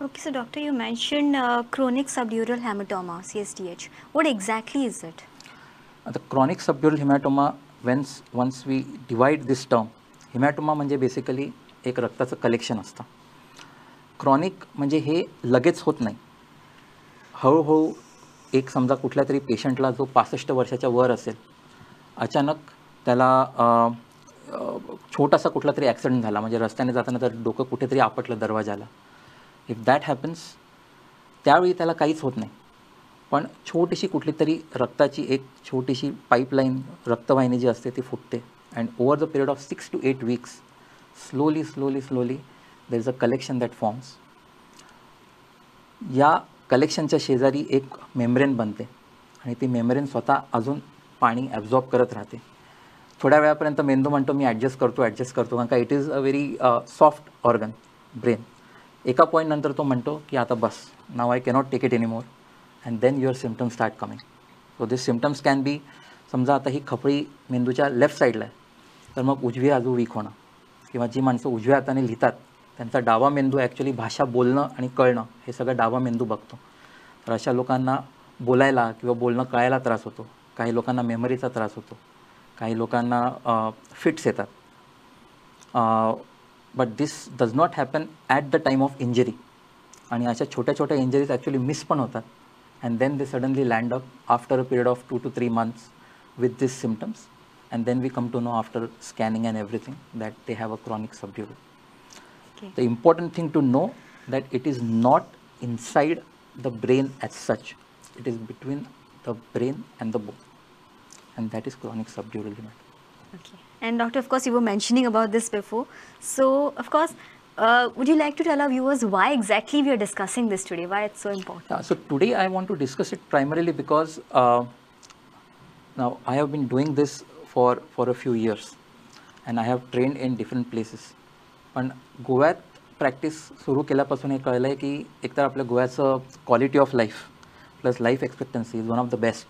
Okay, so doctor, you mentioned chronic subdural hematoma, CSDH. What exactly is it? The chronic subdural hematoma, once we divide this term, hematoma म्हणजे basically एक रक्ताचं collection असतं. Chronic म्हणजे हे लगेच होत नाही. हळूहळू एक समजा कुठल्या तरी पेशंटला जो 65 वर्षाच्या वर असेल, अचानक त्याला छोटासा कुठला तरी ॲक्सिडेंट झाला, म्हणजे रस्त्याने जाताना तर डोकं कुठेतरी आपटलं दरवाजाला. इफ दॅट हॅपन्स, त्यावेळी त्याला काहीच होत नाही. पण छोटीशी कुठली तरी रक्ताची एक छोटीशी पाईपलाईन, रक्तवाहिनी जी असते ती फुटते. And over the period of 6 to 8 weeks, slowly there is a collection that forms. या कलेक्शनच्या शेजारी एक मेम्ब्रेन बनते आणि ती मेम्ब्रेन स्वतः अजून पाणी ॲब्झॉर्ब करत राहते. थोड्या वेळापर्यंत मेंदू म्हणतो मी ॲडजस्ट करतो, कारण का it is a very soft organ brain. एका पॉईंट नंतर तो म्हणतो की आता बस, now I cannot take it anymore, and then your symptoms start coming. So this symptoms can be, समजा आता ही खपळी मेंदूच्या लेफ्ट साईडला आहे, तर मग उजवी बाजू वीक होणं, किंवा जी माणसं उजव्या हाताने लिहितात त्यांचा डावा मेंदू ॲक्च्युली भाषा बोलणं आणि कळणं हे सगळं डावा मेंदू बघतो. तर अशा लोकांना बोलायला किंवा बोलणं कळायला त्रास होतो. काही लोकांना मेमरीचा त्रास होतो. काही लोकांना फिट्स येतात. But this does not happen at the time of injury. आणि अशा छोट्या छोट्या इंजरीज ॲक्च्युली मिस पण होतात. And then they suddenly land up after a period of 2 to 3 months with these symptoms. And then we come to know after scanning and everything that they have a chronic subdural. Okay. The important thing to know that it is not inside the brain as such. It is between the brain and the bone. And that is chronic subdural hematoma. Okay. And doctor, of course, you were mentioning about this before. So, of course, would you like to tell our viewers why exactly we are discussing this today? Why it's so important? So today I want to discuss it primarily because now I have been doing this for a few years and I have trained in different places. पण गोव्यात practice सुरू केल्यापासून हे कळलं आहे की एकतर आपल्या गोव्याचं quality of life plus life expectancy is one of the best.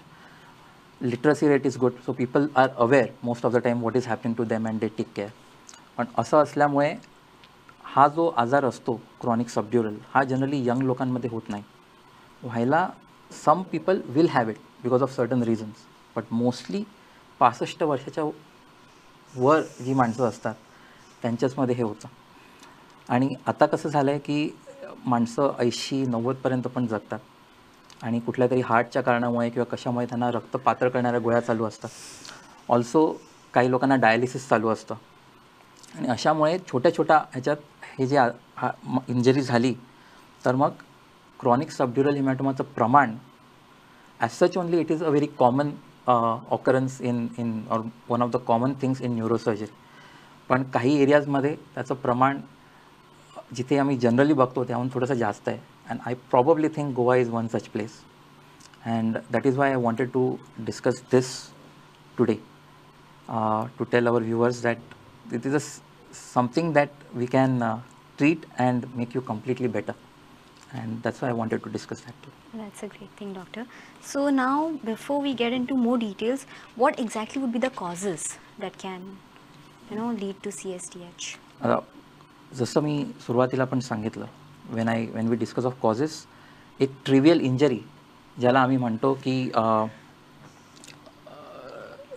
Literacy rate is good, so people are aware most of the time what is happening to them and they take care. पण असं असल्यामुळे हा जो आजार असतो chronic subdural, हा generally young लोकांमध्ये होत नाही. व्हायला some people will have it because of certain reasons, but mostly 65 वर्षाच्या वर जी माणसं असतात त्यांच्याचमध्ये हे होतं. आणि आता कसं झालं आहे की माणसं 80-90पर्यंत पण जगतात आणि कुठल्या तरी हार्टच्या कारणामुळे किंवा कशामुळे त्यांना रक्त पातळ करणाऱ्या गोळ्या चालू असतात. ऑल्सो काही लोकांना डायलिसिस चालू असतं. आणि अशामुळे छोट्या ह्याच्यात हे जे इंजरी झाली तर मग क्रॉनिक सबड्युरल हिमॅटोमाचं प्रमाण as such only it is a very common occurrence in or one of the common things in neurosurgery. पण काही एरियाजमध्ये त्याचं प्रमाण जिथे आम्ही जनरली बघतो त्याहून थोडंसं जास्त आहे. And I probably think Goa is one such place. And that is why I wanted to discuss this today to tell our viewers that it is something that we can treat and make you completely better, and that's why I wanted to discuss that too. That's a great thing, doctor. So now, before we get into more details, what exactly would be the causes that can, lead to CSDH? जसं मी सुरुवातीला पण सांगितलं, when we discuss of causes, एक trivial injury ज्याला आम्ही म्हणतो की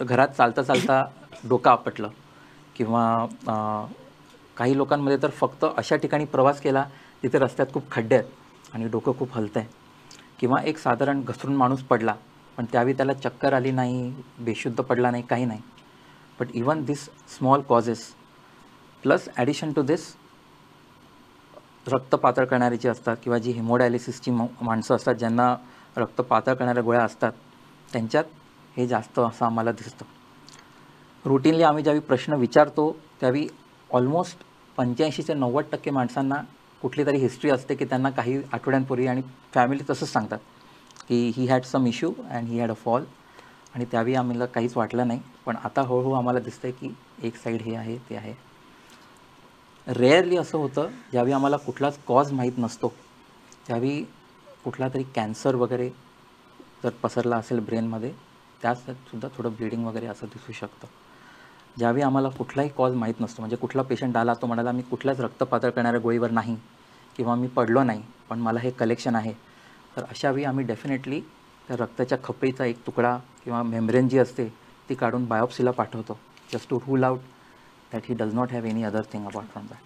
घरात चालता डोकं आपटलं, किंवा काही लोकांमध्ये तर फक्त अशा ठिकाणी प्रवास केला तिथे रस्त्यात खूप खड्डे आहेत आणि डोकं खूप हलतं आहे, किंवा एक साधारण घसरून माणूस पडला पण त्यावेळी त्याला चक्कर आली नाही, बेशुद्ध पडला नाही, काही नाही. But even this small causes plus addition to this रक्त पातळ करणारी जी असतात किंवा जी हिमोडायलिसिसची माणसं असतात ज्यांना रक्त पातळ करणाऱ्या गोळ्या असतात त्यांच्यात हे जास्त असं आम्हाला दिसतं. रुटीनली आम्ही ज्यावेळी प्रश्न विचारतो त्यावेळी ऑलमोस्ट 85 ते 90% माणसांना कुठली तरी हिस्ट्री असते की त्यांना काही आठवड्यांपूर्वी, आणि फॅमिली तसंच सांगतात की he had some issue and he had a fall, आणि त्यावेळी आम्हाला काहीच वाटलं नाही. पण आता हळूहळू आम्हाला दिसतं आहे की एक साईड हे आहे ते आहे. रेअरली असं होतं ज्यावेळी आम्हाला कुठलाच कॉज माहीत नसतो त्यावेळी कुठला तरी कॅन्सर वगैरे जर पसरला असेल ब्रेनमध्ये त्यातसुद्धा थोडं ब्लिडिंग वगैरे असं दिसू शकतं. ज्यावेळी आम्हाला कुठलाही कॉज माहीत नसतो, म्हणजे कुठला पेशंट आला तो म्हणाला मी कुठल्याच रक्त पातळ करणाऱ्या गोळीवर नाही किंवा मी पडलो नाही, पण मला हे कलेक्शन आहे, तर अशा वेळी आम्ही डेफिनेटली त्या रक्ताच्या खपईचा एक तुकडा किंवा मेम्ब्रेन जी असते ती काढून बायोप्सीला पाठवतो, just to rule out that he does not have any other thing apart from that.